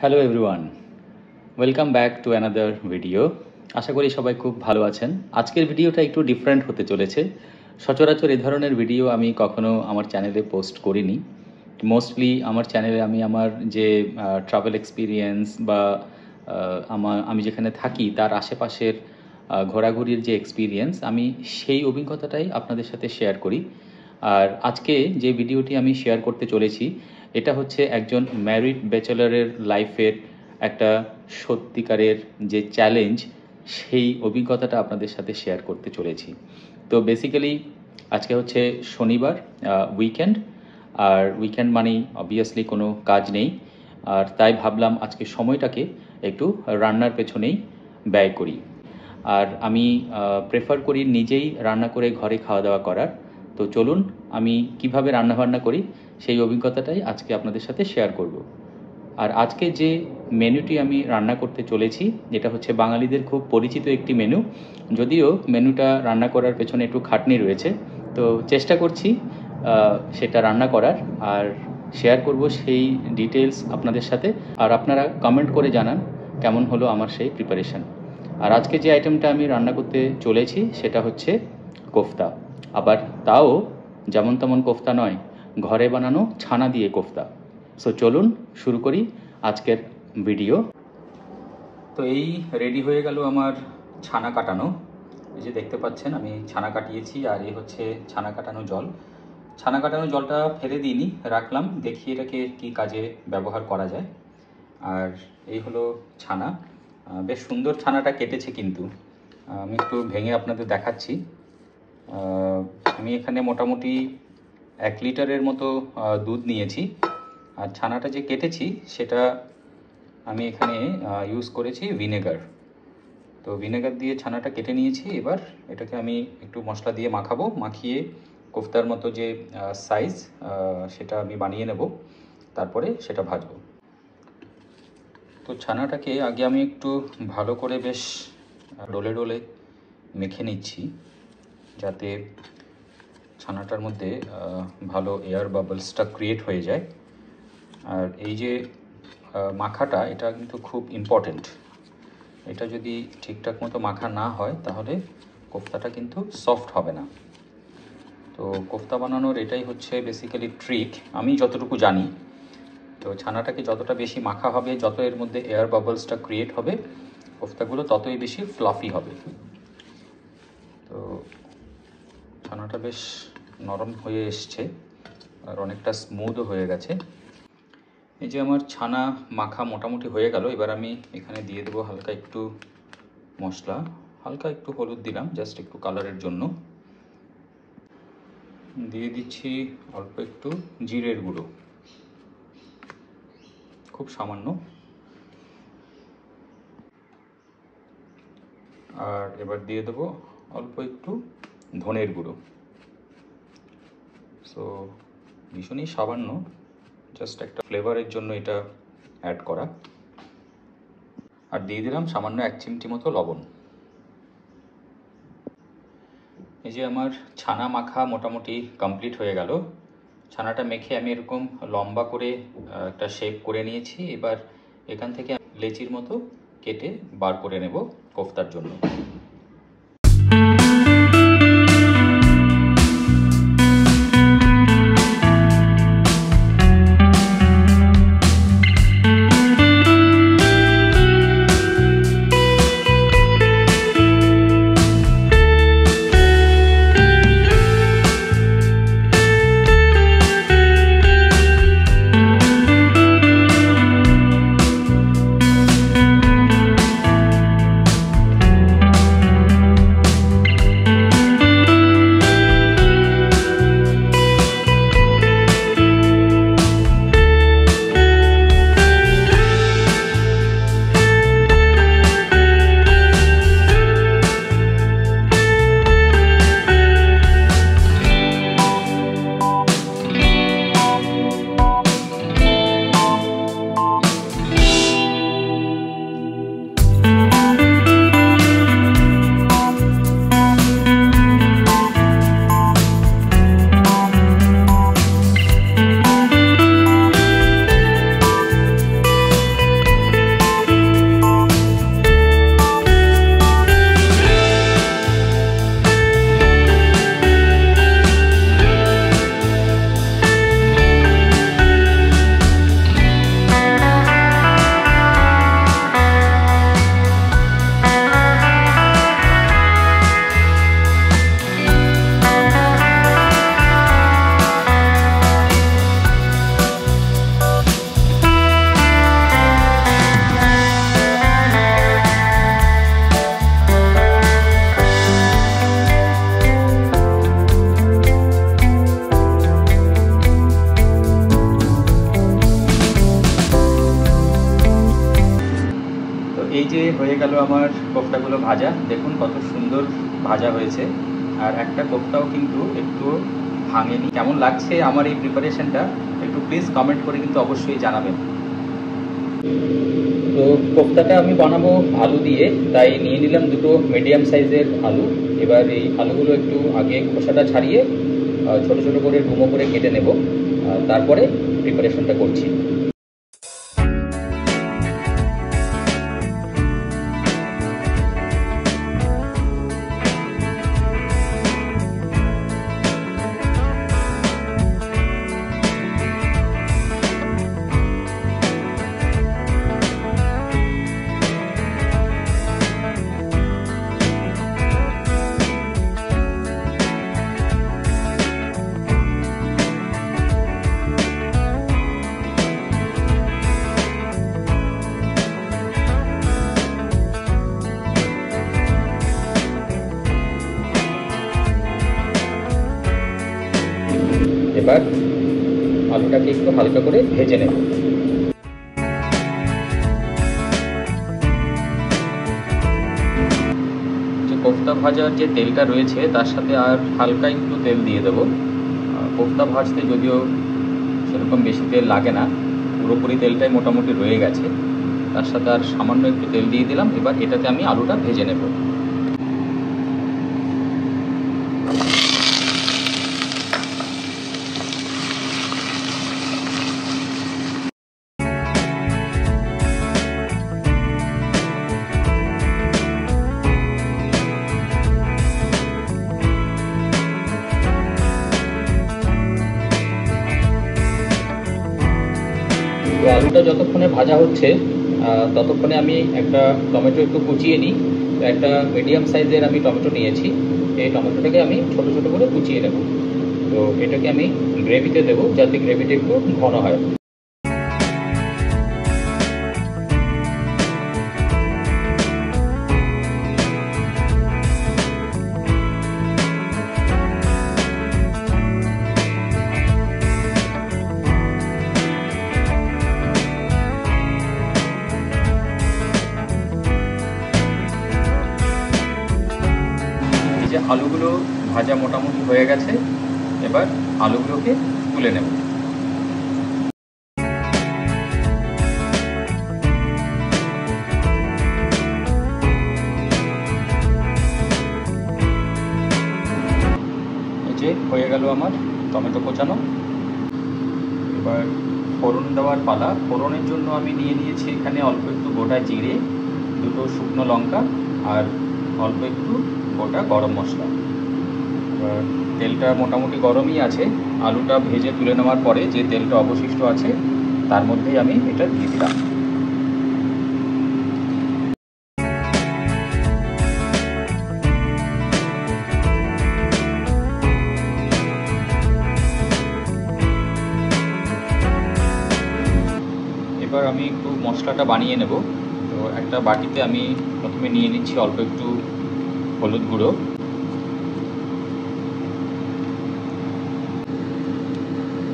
Hello everyone, welcome back to another video. আশা করি সবাই খুব ভালো আছেন। আজকের ভিডিওটা একটু ডিফারেন্ট হতে চলেছে। সচরাচর এ ধরনের ভিডিও আমি কখনো আমার চ্যানেলে পোস্ট করিনি। মোস্টলি আমার চ্যানেলে আমি আমার যে ট্রাভেল এক্সপিরিয়েন্স বা আমি যেখানে থাকি তার আশেপাশের ঘোরাঘুরির যে এক্সপিরিয়েন্স, আমি সেই অভিজ্ঞতাটাই আপনাদের সাথে শেয়ার করি। আর আজকে যে ভিডিওটি আমি শেয়ার করতে চলেছি, এটা হচ্ছে একজন ম্যারিড ব্যাচেলারের লাইফের একটা সত্যিকারের যে চ্যালেঞ্জ, সেই অভিজ্ঞতাটা আপনাদের সাথে শেয়ার করতে চলেছি। তো বেসিক্যালি আজকে হচ্ছে শনিবার, উইকেন্ড। আর উইকেন্ড মানেই অবভিয়াসলি কোনো কাজ নেই। আর তাই ভাবলাম আজকে সময়টাকে একটু রান্নার পেছনেই ব্যয় করি। আর আমি প্রেফার করি নিজেই রান্না করে ঘরে খাওয়া দাওয়া করার। তো চলুন আমি কিভাবে রান্নাবান্না করি সেই অভিজ্ঞতাটাই আজকে আপনাদের সাথে শেয়ার করব। আর আজকে যে মেনুটি আমি রান্না করতে চলেছি, এটা হচ্ছে বাঙালিদের খুব পরিচিত একটি মেনু। যদিও মেনুটা রান্না করার পেছনে একটু খাটনি রয়েছে, তো চেষ্টা করছি সেটা রান্না করার আর শেয়ার করব সেই ডিটেলস আপনাদের সাথে। আর আপনারা কমেন্ট করে জানান কেমন হলো আমার সেই প্রিপারেশন। আর আজকে যে আইটেমটা আমি রান্না করতে চলেছি সেটা হচ্ছে কোফতা। আবার তাও যেমন তেমন কোফতা নয়, ঘরে বানানো ছানা দিয়ে কোফতা। সো চলুন শুরু করি আজকের ভিডিও। তো এই রেডি হয়ে গেল আমার ছানা কাটানো। এই যে দেখতে পাচ্ছেন আমি ছানা কাটিয়েছি, আর এই হচ্ছে ছানা কাটানো জল। ছানা কাটানো জলটা ফেলে দিইনি, রাখলাম, দেখি এটাকে কি কাজে ব্যবহার করা যায়। আর এই হলো ছানা। বেশ সুন্দর ছানাটা কেটেছে, কিন্তু আমি একটু ভেঙে আপনাদের দেখাচ্ছি। আমি এখানে মোটামুটি 1 লিটারের মতো দুধ নিয়েছি। আর ছানাটা যে কেটেছি সেটা আমি এখানে ইউজ করেছি ভিনেগার। তো ভিনেগার দিয়ে ছানাটা কেটে নিয়েছি। এবার এটাকে আমি একটু মশলা দিয়ে মাখাবো, মাখিয়ে কোফতার মতো যে সাইজ সেটা আমি বানিয়ে নেব, তারপরে সেটা ভাজবো। তো ছানাটাকে আগে আমি একটু ভালো করে বেশ ডোলে ডোলে মেখে নিচ্ছি, যাতে ছানাটার মধ্যে ভালো এয়ার বাবলসটা ক্রিয়েট হয়ে যায়। আর এই যে মাখাটা, এটা কিন্তু খুব ইম্পর্টেন্ট। এটা যদি ঠিকঠাক মতো মাখা না হয় তাহলে কোফতাটা কিন্তু সফট হবে না। তো কোফতা বানানোর এটাই হচ্ছে বেসিক্যালি ট্রিক, আমি যতটুকু জানি। তো ছানাটাকে যতটা বেশি মাখা হবে, যত এর মধ্যে এয়ার বাবলসটা ক্রিয়েট হবে, কোফতাগুলো ততই বেশি ফ্লাফি হবে। তো ছানাটা বেশ নরম হয়ে এসছে আর অনেকটা স্মুথও হয়ে গেছে। এই যে আমার ছানা মাখা মোটামুটি হয়ে গেল। এবার আমি এখানে দিয়ে দেবো হালকা একটু মশলা, হালকা একটু হলুদ দিলাম জাস্ট একটু কালারের জন্য। দিয়ে দিচ্ছি অল্প একটু জিরের গুঁড়ো, খুব সামান্য। আর এবার দিয়ে দেবো অল্প একটু ধনের গুঁড়ো। সো ভীষণই সামান্য, জাস্ট একটা ফ্লেভারের জন্য এটা অ্যাড করা। আর দিয়ে দিলাম সামান্য 1 চিমটি মতো লবণ। এই যে আমার ছানা মাখা মোটামুটি কমপ্লিট হয়ে গেল। ছানাটা মেখে আমি এরকম লম্বা করে একটা শেপ করে নিয়েছি। এবার এখান থেকে লেচির মতো কেটে বার করে নেব কোফতার জন্য। এই যে হয়ে গেল আমার কোফতাগুলো ভাজা, দেখুন কত সুন্দর ভাজা হয়েছে, আর একটা কোফতাও কিন্তু একটু ভাঙেনি। কেমন লাগছে আমার এই প্রিপারেশনটা একটু প্লিজ কমেন্ট করে কিন্তু অবশ্যই জানাবেন। তো কোফতাটা আমি বানাবো আলু দিয়ে, তাই নিয়ে নিলাম দুটো মিডিয়াম সাইজের আলু। এবার এই আলুগুলো একটু আগে খোসাটা ছাড়িয়ে ছোট ছোট করে ডুমো করে কেটে নেব, তারপরে প্রিপারেশনটা করছি। এবার আলুটাকে একটু হালকা করে ভেজে নেব। যে কোফতা ভাজার যে তেলটা রয়েছে তার সাথে আর হালকা একটু তেল দিয়ে দেবো। কোফতা ভাজতে যদিও সেরকম বেশি তেল লাগে না, পুরোপুরি তেলটাই মোটামুটি রয়ে গেছে, তার সাথে আর সামান্য একটু তেল দিয়ে দিলাম। এবার এটাতে আমি আলুটা ভেজে নেব। তো আলুটা যতক্ষণে ভাজা হচ্ছে ততক্ষণে আমি একটা টমেটো একটু কুচিয়ে নিই। তো একটা মিডিয়াম সাইজের আমি টমেটো নিয়েছি, এই টমেটোটাকে আমি ছোট ছোট করে কুচিয়ে নেব। তো এটাকে আমি গ্রেভিতে দেবো যাতে গ্রেভিটা একটু ঘন হয়। আলুগুলো ভাজা মোটামুটি হয়ে গেছে, এবার আলুগুলোকে তুলে নেব। এই যে হয়ে গেল আমার টমেটো কোচানো। এবার ফোড়ন দেওয়ার পালা। ফোড়নের জন্য আমি নিয়ে নিয়েছি এখানে অল্প একটু গোটা জিরে, দুটো শুকনো লঙ্কা আর অল্প একটু গোটা গরম মশলা। তেলটা মোটামুটি গরমই আছে। আলুটা ভেজে তুলে নেওয়ার পরে যে তেলটা অবশিষ্ট আছে তার মধ্যেই আমি এটা দিয়ে দিলাম। এবার আমি একটু মশলাটা বানিয়ে নেব। তো একটা বাটিতে আমি প্রথমে নিয়ে নিচ্ছি অল্প একটু হলুদ গুঁড়ো,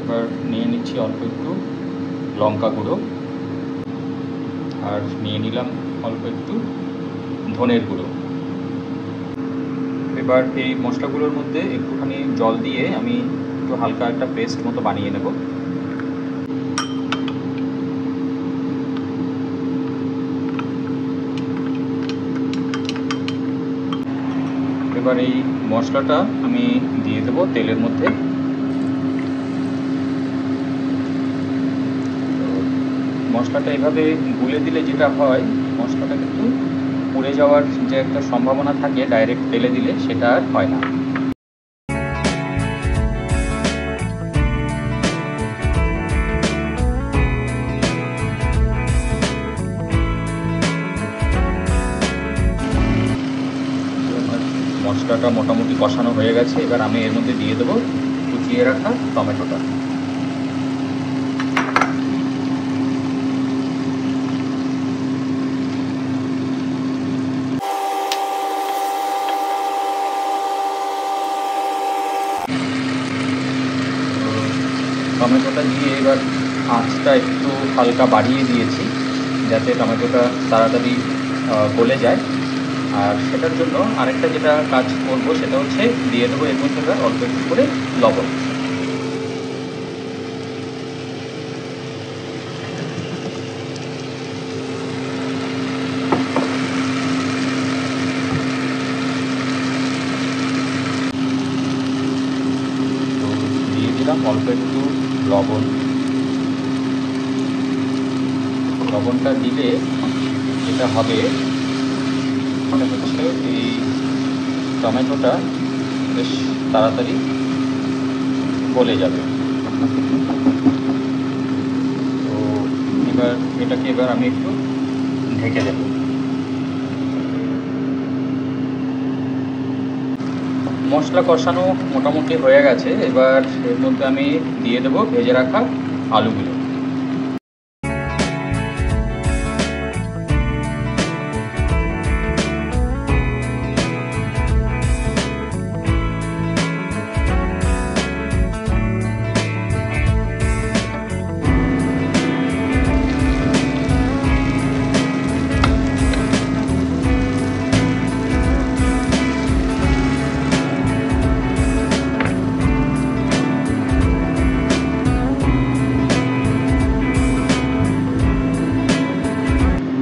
এবার নিয়ে নিচ্ছি অল্প একটু লঙ্কা গুঁড়ো, আর নিয়ে নিলাম অল্প একটু ধনের গুঁড়ো। এবার এই মশলাগুলোর মধ্যে একটুখানি জল দিয়ে আমি একটু হালকা একটা পেস্ট মতো বানিয়ে নেব। এবার এই মশলাটা আমি দিয়ে দেবো তেলের মধ্যে। মশলাটা এভাবে গুলে দিলে যেটা হয়, মশলাটা কিন্তু পুড়ে যাওয়ার যে একটা সম্ভাবনা থাকে ডাইরেক্ট তেলে দিলে, সেটা আর হয় না। মশলাটা মোটামুটি কষানো হয়ে গেছে, এবার আমি এর মধ্যে দিয়ে দেবো কুচিয়ে রাখা টমেটোটা। টমেটোটা দিয়ে এবার আঁচটা একটু হালকা বাড়িয়ে দিয়েছি যাতে টমেটোটা তাড়াতাড়ি গলে যায়। আর সেটার জন্য আরেকটা যেটা কাজ করব সেটা হচ্ছে দিয়ে দেবো এর মধ্যে অল্প একটু করে লবণ। অল্প একটু লবণ, লবণটা দিলে যেটা হবে সেটা হচ্ছে এই টমেটোটা বেশ তাড়াতাড়ি গলে যাবে। তো এবার আমি একটু ঢেকে দেব। মশলা কষানো মোটামুটি হয়ে গেছে, এবার এর মধ্যে আমি দিয়ে দেবো ভেজে রাখা আলুগুলো।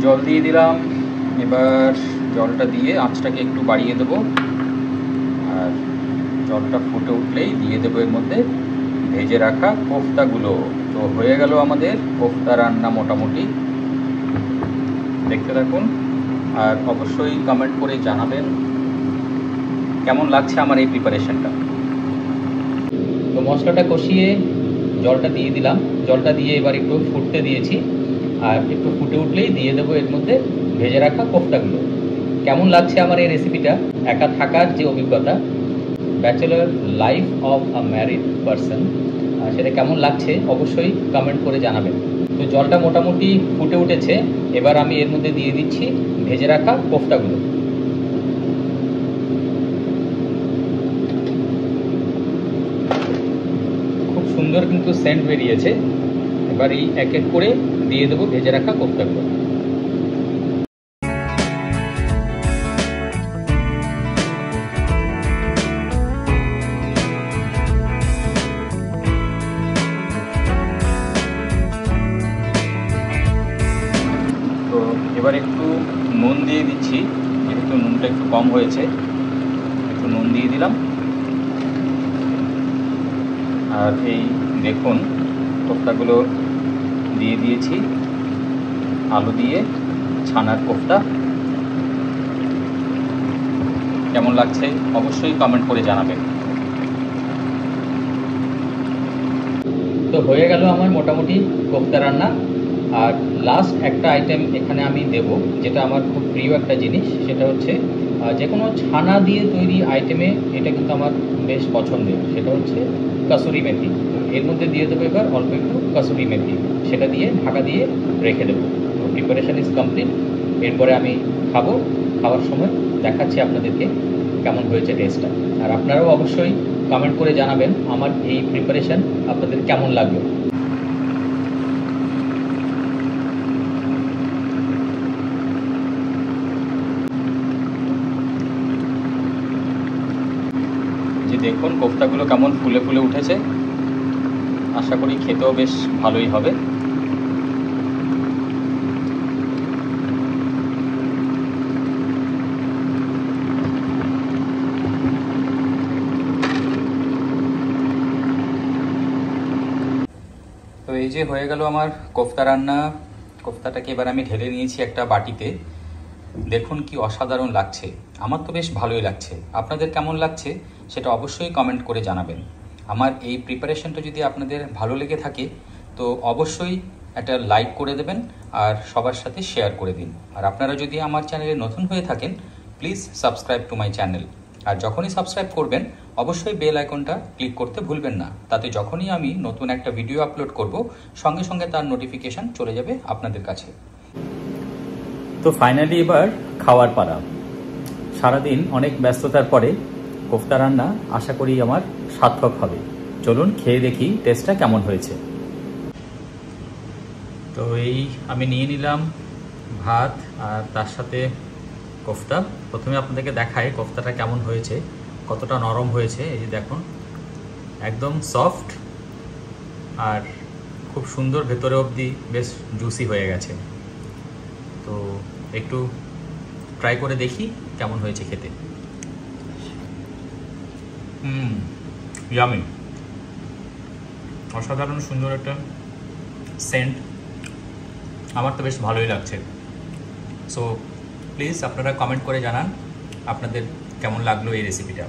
জল দিয়ে দিলাম, এবার জলটা দিয়ে আঁচটাকে একটু বাড়িয়ে দেবো, আর জলটা ফুটে উঠলেই দিয়ে দেবো এর মধ্যে ভেজে রাখা কোফতাগুলো। তো হয়ে গেল আমাদের কোফতা রান্না মোটামুটি। দেখতে থাকুন আর অবশ্যই কমেন্ট করে জানাবেন কেমন লাগছে আমার এই প্রিপারেশনটা। তো মশলাটা কষিয়ে জলটা দিয়ে দিলাম, জলটা দিয়ে এবার একটু ফুটতে দিয়েছি, আর একটু ফুটে উঠলেই দিয়ে দেবো এর মধ্যে ভেজে রাখা কোফতাগুলো। কেমন লাগছে আমার এই রেসিপিটা, একা থাকার যে অভিজ্ঞতা, bachelor life of a married person, সেটা কেমন লাগছে অবশ্যই কমেন্ট করে জানাবেন। তো জলটা মোটামুটি ফুটে উঠেছে, এবার আমি এর মধ্যে দিয়ে দিচ্ছি ভেজে রাখা কোফতাগুলো। খুব সুন্দর কিন্তু সেন্ট বেরিয়েছে। এবার এই এক এক করে দিয়ে দেবো ভেজে রাখা কোফতাগুলো। তো এবার একটু নুন দিয়ে দিচ্ছি, যেহেতু নুনটা একটু কম হয়েছে, একটু নুন দিয়ে দিলাম। আর এই দেখুন কোফতাগুলো দিয়ে দিয়েছি, আলু দিয়ে ছানার কোফতা। কেমন লাগছে অবশ্যই কমেন্ট করে জানাবেন। তো হয়ে গেল আমার মোটামুটি কোফতা রান্না। আর লাস্ট একটা আইটেম এখানে আমি দেব, যেটা আমার খুব প্রিয় একটা জিনিস, সেটা হচ্ছে যে কোনো ছানা দিয়ে তৈরি আইটেমে এটা কিন্তু আমার বেশ পছন্দের, সেটা হচ্ছে কাসুরি মেথি। এর মধ্যে দিয়ে দেবো এবার অল্প একটু কাসুরি মেথি, সেটা দিয়ে ঢাকা দিয়ে রেখে দেবো। তো প্রিপারেশান ইজ কমপ্লিট। এরপরে আমি খাবো, খাওয়ার সময় দেখাচ্ছি আপনাদেরকে কেমন হয়েছে টেস্টটা। আর আপনারাও অবশ্যই কমেন্ট করে জানাবেন আমার এই প্রিপারেশান আপনাদের কেমন লাগলো। যে দেখুন কোফতাগুলো কেমন ফুলে ফুলে উঠেছে, আশা করি খেতেও বেশ ভালোই হবে। তো এই যে হয়ে গেল আমার কোফতা রান্না। কোফতাটাকে এবার আমি ঢেলে নিয়েছি একটা বাটিতে। দেখুন কি অসাধারণ লাগছে, আমার তো বেশ ভালোই লাগছে। আপনাদের কেমন লাগছে সেটা অবশ্যই কমেন্ট করে জানাবেন। আমার এই প্রিপারেশনটা যদি আপনাদের ভালো লেগে থাকে তো অবশ্যই একটা লাইক করে দেবেন আর সবার সাথে শেয়ার করে দিন। আর আপনারা যদি আমার চ্যানেলে নতুন হয়ে থাকেন please subscribe to my channel. আর যখনই সাবস্ক্রাইব করবেন অবশ্যই বেল আইকনটা ক্লিক করতে ভুলবেন না, তাতে যখনই আমি নতুন একটা ভিডিও আপলোড করব সঙ্গে সঙ্গে তার নোটিফিকেশান চলে যাবে আপনাদের কাছে। তো ফাইনালি এবার খাওয়ার পালা। সারাদিন অনেক ব্যস্ততার পরে কোফতা রান্না আশা করি আমার সার্থক হবে। চলুন খেয়ে দেখি টেস্টটা কেমন হয়েছে। তো এই আমি নিয়ে নিলাম ভাত আর তার সাথে কোফতা। প্রথমে আপনাদেরকে দেখাই কোফতাটা কেমন হয়েছে, কতটা নরম হয়েছে। এই যে দেখুন, একদম সফট আর খুব সুন্দর, ভেতরে অবধি বেশ জুসি হয়ে গেছে। তো একটু ট্রাই করে দেখি কেমন হয়েছে খেতে। ইয়ামি, অসাধারণ সুন্দর একটা সেন্ট, আমার তো বেশ ভালোই লাগছে। সো প্লিজ আপনারা কমেন্ট করে জানান আপনাদের কেমন লাগলো এই রেসিপিটা।